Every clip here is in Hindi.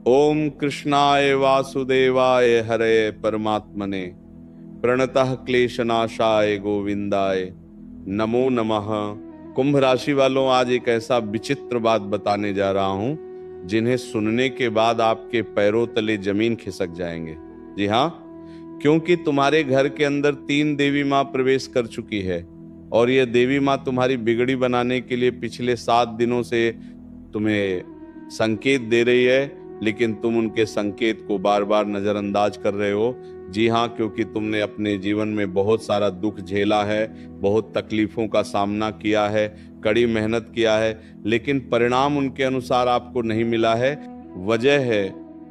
ओम कृष्णाय वासुदेवाय हरे परमात्मने प्रणतः क्लेशनाशाय गोविंदाय नमो नमः। कुंभ राशि वालों, आज एक ऐसा विचित्र बात बताने जा रहा हूं जिन्हें सुनने के बाद आपके पैरों तले जमीन खिसक जाएंगे। जी हाँ, क्योंकि तुम्हारे घर के अंदर 3 देवी माँ प्रवेश कर चुकी है और यह देवी माँ तुम्हारी बिगड़ी बनाने के लिए पिछले 7 दिनों से तुम्हें संकेत दे रही है, लेकिन तुम उनके संकेत को बार बार नजरअंदाज कर रहे हो। जी हाँ, क्योंकि तुमने अपने जीवन में बहुत सारा दुख झेला है, बहुत तकलीफों का सामना किया है, कड़ी मेहनत किया है, लेकिन परिणाम उनके अनुसार आपको नहीं मिला है। वजह है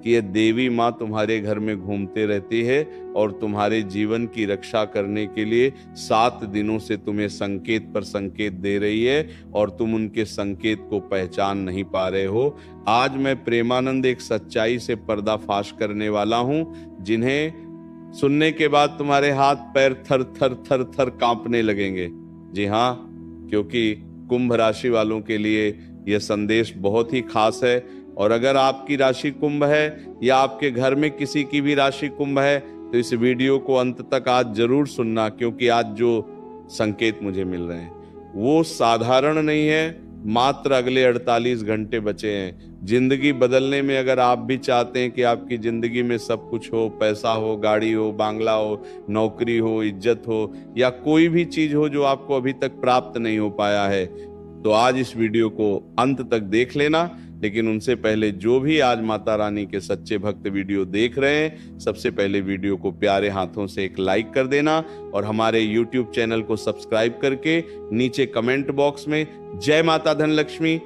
कि ये देवी माँ तुम्हारे घर में घूमते रहती है और तुम्हारे जीवन की रक्षा करने के लिए 7 दिनों से तुम्हें संकेत पर संकेत दे रही है और तुम उनके संकेत को पहचान नहीं पा रहे हो। आज मैं प्रेमानंद एक सच्चाई से पर्दाफाश करने वाला हूं, जिन्हें सुनने के बाद तुम्हारे हाथ पैर थर थर थर थर कांपने लगेंगे। जी हाँ, क्योंकि कुंभ राशि वालों के लिए यह संदेश बहुत ही खास है। और अगर आपकी राशि कुंभ है या आपके घर में किसी की भी राशि कुंभ है तो इस वीडियो को अंत तक आज जरूर सुनना, क्योंकि आज जो संकेत मुझे मिल रहे हैं वो साधारण नहीं है। मात्र अगले 48 घंटे बचे हैं जिंदगी बदलने में। अगर आप भी चाहते हैं कि आपकी जिंदगी में सब कुछ हो, पैसा हो, गाड़ी हो, बांग्ला हो, नौकरी हो, इज्जत हो या कोई भी चीज हो जो आपको अभी तक प्राप्त नहीं हो पाया है, तो आज इस वीडियो को अंत तक देख लेना। लेकिन उनसे पहले जो भी आज माता रानी के सच्चे भक्त वीडियो देख रहे हैं, सबसे पहले वीडियो को प्यारे हाथों से एक लाइक कर देना और हमारे YouTube चैनल को सब्सक्राइब करके नीचे कमेंट बॉक्स में जय माता धनलक्ष्मी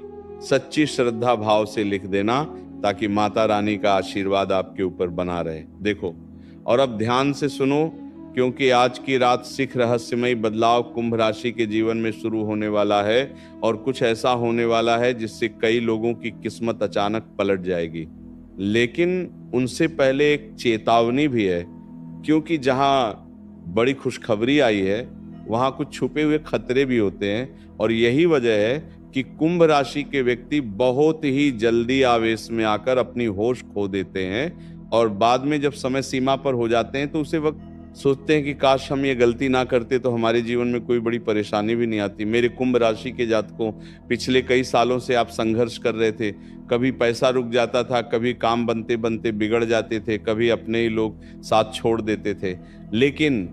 सच्ची श्रद्धा भाव से लिख देना, ताकि माता रानी का आशीर्वाद आपके ऊपर बना रहे। देखो, और अब ध्यान से सुनो, क्योंकि आज की रात सिख रहस्यमयी बदलाव कुंभ राशि के जीवन में शुरू होने वाला है और कुछ ऐसा होने वाला है जिससे कई लोगों की किस्मत अचानक पलट जाएगी। लेकिन उनसे पहले एक चेतावनी भी है, क्योंकि जहां बड़ी खुशखबरी आई है वहां कुछ छुपे हुए खतरे भी होते हैं। और यही वजह है कि कुंभ राशि के व्यक्ति बहुत ही जल्दी आवेश में आकर अपनी होश खो देते हैं और बाद में जब समय सीमा पर हो जाते हैं तो उसे वक्त सोचते हैं कि काश हम ये गलती ना करते तो हमारे जीवन में कोई बड़ी परेशानी भी नहीं आती। मेरे कुंभ राशि के जातकों, पिछले कई सालों से आप संघर्ष कर रहे थे। कभी पैसा रुक जाता था, कभी काम बनते बनते बिगड़ जाते थे, कभी अपने ही लोग साथ छोड़ देते थे, लेकिन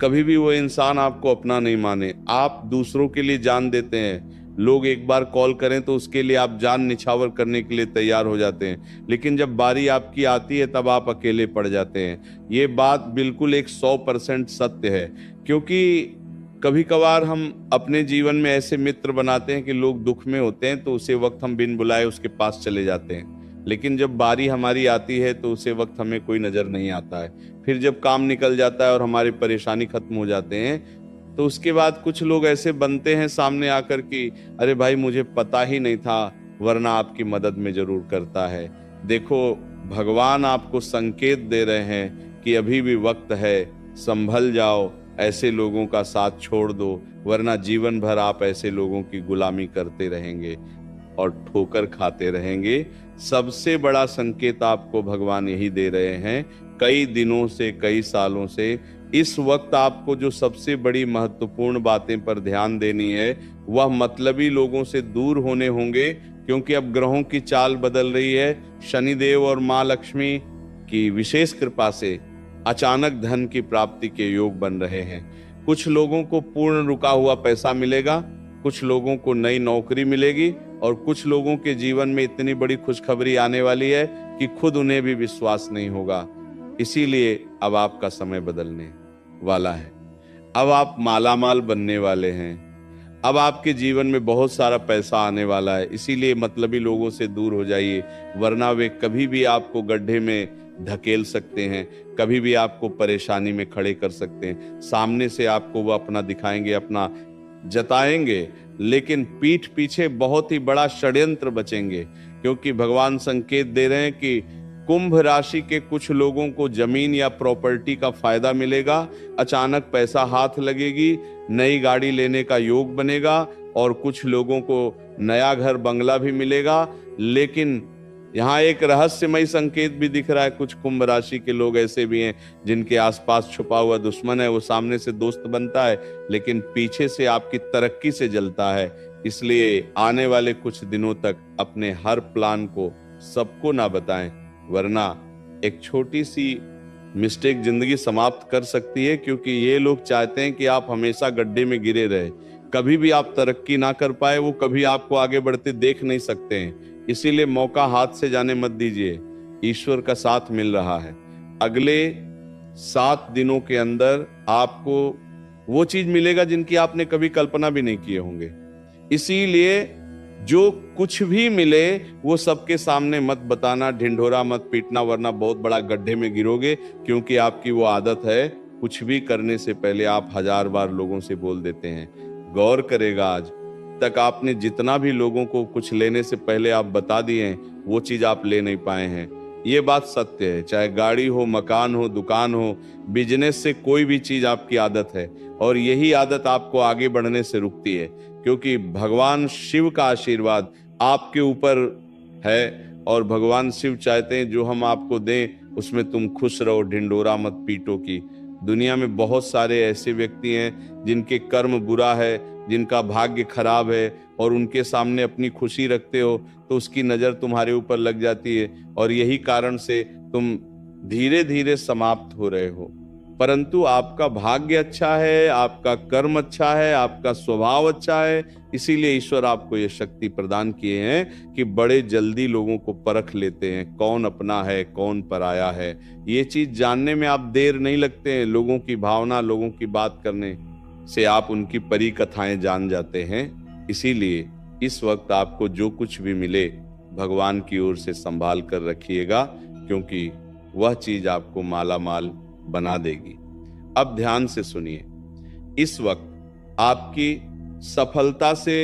कभी भी वो इंसान आपको अपना नहीं माने। आप दूसरों के लिए जान देते हैं। लोग एक बार कॉल करें तो उसके लिए आप जान निछावर करने के लिए तैयार हो जाते हैं, लेकिन जब बारी आपकी आती है तब आप अकेले पड़ जाते हैं। ये बात बिल्कुल एक 100% सत्य है, क्योंकि कभी कभार हम अपने जीवन में ऐसे मित्र बनाते हैं कि लोग दुख में होते हैं तो उसे वक्त हम बिन बुलाए उसके पास चले जाते हैं, लेकिन जब बारी हमारी आती है तो उसे वक्त हमें कोई नजर नहीं आता है। फिर जब काम निकल जाता है और हमारी परेशानी खत्म हो जाते हैं तो उसके बाद कुछ लोग ऐसे बनते हैं सामने आकर कि अरे भाई, मुझे पता ही नहीं था, वरना आपकी मदद में जरूर करता है। देखो, भगवान आपको संकेत दे रहे हैं कि अभी भी वक्त है, संभल जाओ, ऐसे लोगों का साथ छोड़ दो, वरना जीवन भर आप ऐसे लोगों की गुलामी करते रहेंगे और ठोकर खाते रहेंगे। सबसे बड़ा संकेत आपको भगवान यही दे रहे हैं कई दिनों से, कई सालों से। इस वक्त आपको जो सबसे बड़ी महत्वपूर्ण बातें पर ध्यान देनी है वह मतलबी लोगों से दूर होने होंगे, क्योंकि अब ग्रहों की चाल बदल रही है। शनिदेव और माँ लक्ष्मी की विशेष कृपा से अचानक धन की प्राप्ति के योग बन रहे हैं। कुछ लोगों को पूर्ण रुका हुआ पैसा मिलेगा, कुछ लोगों को नई नौकरी मिलेगी और कुछ लोगों के जीवन में इतनी बड़ी खुशखबरी आने वाली है कि खुद उन्हें भी विश्वास नहीं होगा। इसीलिए अब आपका समय बदलने वाला है। अब आप मालामाल बनने वाले हैं। अब आपके जीवन में बहुत सारा पैसा आने वाला है। इसीलिए मतलबी लोगों से दूर हो जाइए, वरना वे कभी भी आपको गड्ढे में धकेल सकते हैं, कभी भी आपको परेशानी में खड़े कर सकते हैं। सामने से आपको वो अपना दिखाएंगे, अपना जताएंगे, लेकिन पीठ पीछे बहुत ही बड़ा षड्यंत्र बचेंगे, क्योंकि भगवान संकेत दे रहे हैं कि कुंभ राशि के कुछ लोगों को जमीन या प्रॉपर्टी का फायदा मिलेगा, अचानक पैसा हाथ लगेगी, नई गाड़ी लेने का योग बनेगा और कुछ लोगों को नया घर बंगला भी मिलेगा। लेकिन यहाँ एक रहस्यमय संकेत भी दिख रहा है। कुछ कुंभ राशि के लोग ऐसे भी हैं जिनके आसपास छुपा हुआ दुश्मन है। वो सामने से दोस्त बनता है लेकिन पीछे से आपकी तरक्की से जलता है। इसलिए आने वाले कुछ दिनों तक अपने हर प्लान को सबको ना बताएं, वरना एक छोटी सी मिस्टेक जिंदगी समाप्त कर सकती है। क्योंकि ये लोग चाहते हैं कि आप हमेशा गड्ढे में गिरे रहे, कभी भी आप तरक्की ना कर पाए, वो कभी आपको आगे बढ़ते देख नहीं सकते हैं। इसीलिए मौका हाथ से जाने मत दीजिए। ईश्वर का साथ मिल रहा है। अगले 7 दिनों के अंदर आपको वो चीज मिलेगा जिनकी आपने कभी कल्पना भी नहीं किए होंगे। इसीलिए जो कुछ भी मिले वो सबके सामने मत बताना, ढिंढोरा मत पीटना, वरना बहुत बड़ा गड्ढे में गिरोगे। क्योंकि आपकी वो आदत है, कुछ भी करने से पहले आप 1000 बार लोगों से बोल देते हैं। गौर करेगा, आज तक आपने जितना भी लोगों को कुछ लेने से पहले आप बता दिए हैं, वो चीज आप ले नहीं पाए हैं। ये बात सत्य है। चाहे गाड़ी हो, मकान हो, दुकान हो, बिजनेस से कोई भी चीज आपकी आदत है, और यही आदत आपको आगे बढ़ने से रुकती है। क्योंकि भगवान शिव का आशीर्वाद आपके ऊपर है, और भगवान शिव चाहते हैं जो हम आपको दें उसमें तुम खुश रहो, ढिंडोरा मत पीटो। की दुनिया में बहुत सारे ऐसे व्यक्ति हैं जिनके कर्म बुरा है, जिनका भाग्य खराब है, और उनके सामने अपनी खुशी रखते हो तो उसकी नजर तुम्हारे ऊपर लग जाती है, और यही कारण से तुम धीरे धीरे समाप्त हो रहे हो। परंतु आपका भाग्य अच्छा है, आपका कर्म अच्छा है, आपका स्वभाव अच्छा है, इसीलिए ईश्वर आपको ये शक्ति प्रदान किए हैं कि बड़े जल्दी लोगों को परख लेते हैं, कौन अपना है कौन पराया है। ये चीज जानने में आप देर नहीं लगते हैं। लोगों की भावना, लोगों की बात करने से आप उनकी परी कथाएं जान जाते हैं। इसीलिए इस वक्त आपको जो कुछ भी मिले भगवान की ओर से संभाल कर रखिएगा, क्योंकि वह चीज आपको माला माल बना देगी। अब ध्यान से सुनिए। इस वक्त आपकी सफलता से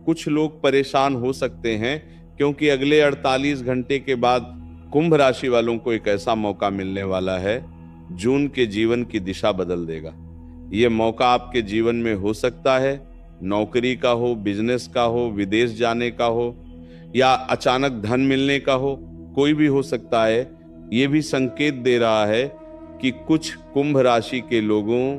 कुछ लोग परेशान हो सकते हैं, क्योंकि अगले 48 घंटे के बाद कुंभ राशि वालों को एक ऐसा मौका मिलने वाला है जो उनके जीवन की दिशा बदल देगा। ये मौका आपके जीवन में हो सकता है, नौकरी का हो, बिजनेस का हो, विदेश जाने का हो, या अचानक धन मिलने का हो, कोई भी हो सकता है। ये भी संकेत दे रहा है कि कुछ कुंभ राशि के लोगों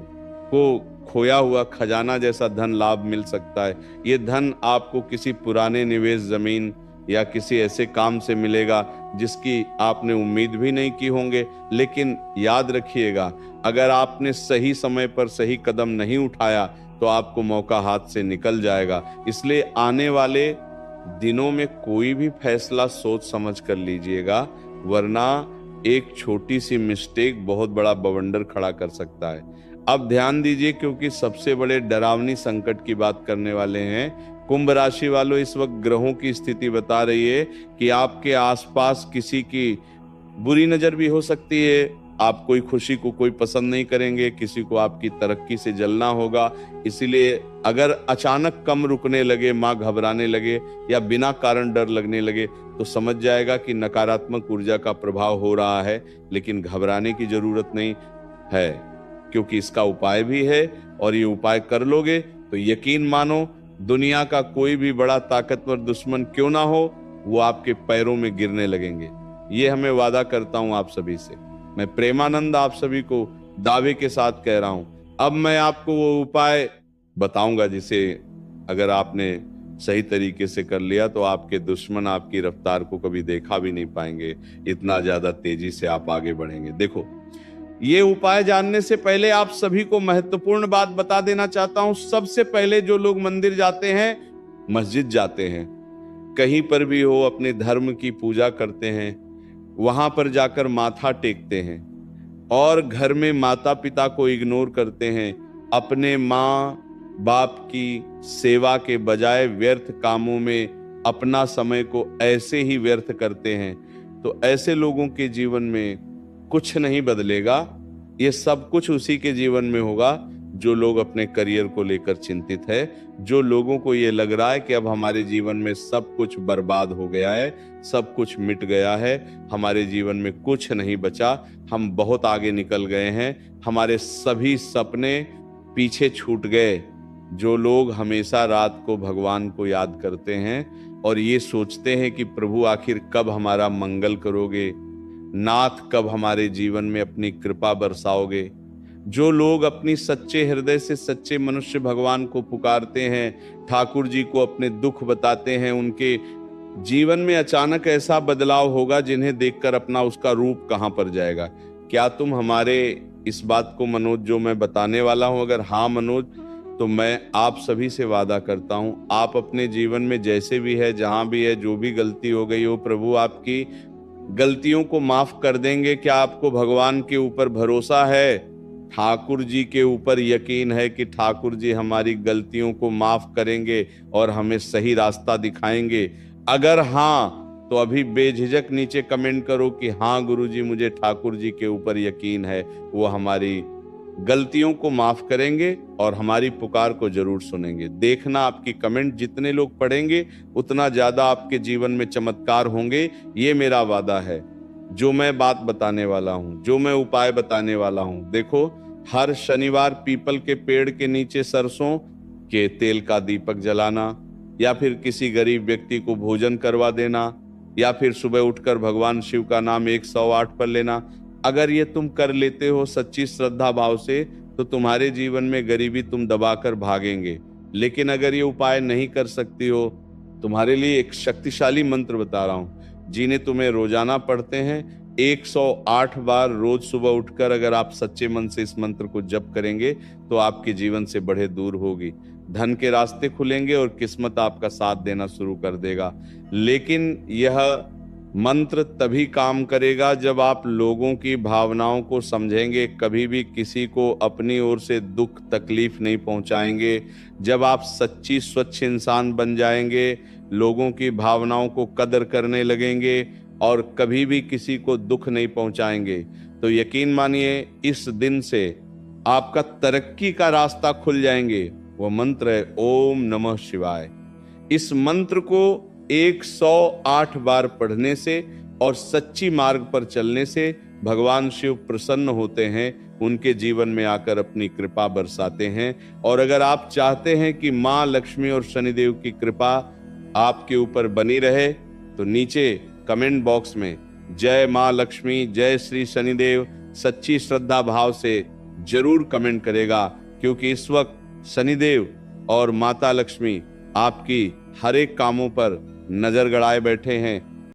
को खोया हुआ खजाना जैसा धन लाभ मिल सकता है। ये धन आपको किसी पुराने निवेश जमीन या किसी ऐसे काम से मिलेगा जिसकी आपने उम्मीद भी नहीं की होंगे। लेकिन याद रखिएगा, अगर आपने सही समय पर सही कदम नहीं उठाया तो आपको मौका हाथ से निकल जाएगा। इसलिए आने वाले दिनों में कोई भी फैसला सोच समझ कर लीजिएगा, वरना एक छोटी सी मिस्टेक बहुत बड़ा बवंडर खड़ा कर सकता है। अब ध्यान दीजिए, क्योंकि सबसे बड़े डरावनी संकट की बात करने वाले हैं। कुंभ राशि वालों, इस वक्त ग्रहों की स्थिति बता रही है कि आपके आसपास किसी की बुरी नजर भी हो सकती है। आप कोई खुशी को कोई पसंद नहीं करेंगे, किसी को आपकी तरक्की से जलना होगा। इसीलिए अगर अचानक कम रुकने लगे, माँ घबराने लगे, या बिना कारण डर लगने लगे, तो समझ जाएगा कि नकारात्मक ऊर्जा का प्रभाव हो रहा है। लेकिन घबराने की जरूरत नहीं है, क्योंकि इसका उपाय भी है, और ये उपाय कर लोगे तो यकीन मानो, दुनिया का कोई भी बड़ा ताकतवर दुश्मन क्यों ना हो, वो आपके पैरों में गिरने लगेंगे। ये हमें वादा करता हूं आप सभी से। मैं प्रेमानंद आप सभी को दावे के साथ कह रहा हूं। अब मैं आपको वो उपाय बताऊंगा जिसे अगर आपने सही तरीके से कर लिया तो आपके दुश्मन आपकी रफ्तार को कभी देखा भी नहीं पाएंगे। इतना ज्यादा तेजी से आप आगे बढ़ेंगे। देखो, ये उपाय जानने से पहले आप सभी को महत्वपूर्ण बात बता देना चाहता हूं। सबसे पहले जो लोग मंदिर जाते हैं, मस्जिद जाते हैं, कहीं पर भी हो, अपने धर्म की पूजा करते हैं, वहां पर जाकर माथा टेकते हैं, और घर में माता पिता को इग्नोर करते हैं, अपने माँ बाप की सेवा के बजाय व्यर्थ कामों में अपना समय को ऐसे ही व्यर्थ करते हैं, तो ऐसे लोगों के जीवन में कुछ नहीं बदलेगा। ये सब कुछ उसी के जीवन में होगा जो लोग अपने करियर को लेकर चिंतित है, जो लोगों को ये लग रहा है कि अब हमारे जीवन में सब कुछ बर्बाद हो गया है, सब कुछ मिट गया है, हमारे जीवन में कुछ नहीं बचा, हम बहुत आगे निकल गए हैं, हमारे सभी सपने पीछे छूट गए। जो लोग हमेशा रात को भगवान को याद करते हैं, और ये सोचते हैं कि प्रभु आखिर कब हमारा मंगल करोगे, नाथ कब हमारे जीवन में अपनी कृपा बरसाओगे। जो लोग अपनी सच्चे हृदय से सच्चे मनुष्य भगवान को पुकारते हैं, ठाकुर जी को अपने दुख बताते हैं, उनके जीवन में अचानक ऐसा बदलाव होगा जिन्हें देखकर अपना उसका रूप कहां पर जाएगा। क्या तुम हमारे इस बात को मनोज जो मैं बताने वाला हूं, अगर हाँ मनोज, तो मैं आप सभी से वादा करता हूं, आप अपने जीवन में जैसे भी है, जहां भी है, जो भी गलती हो गई हो, प्रभु आपकी गलतियों को माफ कर देंगे। क्या आपको भगवान के ऊपर भरोसा है, ठाकुर जी के ऊपर यकीन है कि ठाकुर जी हमारी गलतियों को माफ करेंगे और हमें सही रास्ता दिखाएंगे? अगर हाँ, तो अभी बेझिझक नीचे कमेंट करो कि हाँ गुरुजी, मुझे ठाकुर जी के ऊपर यकीन है, वो हमारी गलतियों को माफ करेंगे और हमारी पुकार को जरूर सुनेंगे। देखना, आपकी कमेंट जितने लोग पढ़ेंगे उतना ज्यादा आपके जीवन में चमत्कार होंगे, ये मेरा वादा है। जो मैं बात बताने वाला हूं, जो मैं उपाय बताने वाला हूं, देखो, हर शनिवार पीपल के पेड़ के नीचे सरसों के तेल का दीपक जलाना, या फिर किसी गरीब व्यक्ति को भोजन करवा देना, या फिर सुबह उठकर भगवान शिव का नाम 108 पर लेना। अगर ये तुम कर लेते हो सच्ची श्रद्धा भाव से, तो तुम्हारे जीवन में गरीबी तुम दबाकर भागेंगे। लेकिन अगर ये उपाय नहीं कर सकती हो, तुम्हारे लिए एक शक्तिशाली मंत्र बता रहा हूं, जिन्हें तुम्हें रोजाना पढ़ते हैं 108 बार रोज सुबह उठकर। अगर आप सच्चे मन से इस मंत्र को जप करेंगे तो आपके जीवन से बड़े दूर होगी, धन के रास्ते खुलेंगे और किस्मत आपका साथ देना शुरू कर देगा। लेकिन यह मंत्र तभी काम करेगा जब आप लोगों की भावनाओं को समझेंगे, कभी भी किसी को अपनी ओर से दुख तकलीफ नहीं पहुंचाएंगे। जब आप सच्ची स्वच्छ इंसान बन जाएंगे, लोगों की भावनाओं को कदर करने लगेंगे और कभी भी किसी को दुख नहीं पहुंचाएंगे, तो यकीन मानिए इस दिन से आपका तरक्की का रास्ता खुल जाएंगे। वो मंत्र है ओम नमः शिवाय। इस मंत्र को 108 बार पढ़ने से और सच्ची मार्ग पर चलने से भगवान शिव प्रसन्न होते हैं, उनके जीवन में आकर अपनी कृपा बरसाते हैं। और अगर आप चाहते हैं कि माँ लक्ष्मी और शनिदेव की कृपा आपके ऊपर बनी रहे, तो नीचे कमेंट बॉक्स में जय माँ लक्ष्मी, जय श्री शनिदेव सच्ची श्रद्धा भाव से जरूर कमेंट करेगा, क्योंकि इस वक्त शनिदेव और माता लक्ष्मी आपकी हर एक कामों पर नजर गड़ाए बैठे हैं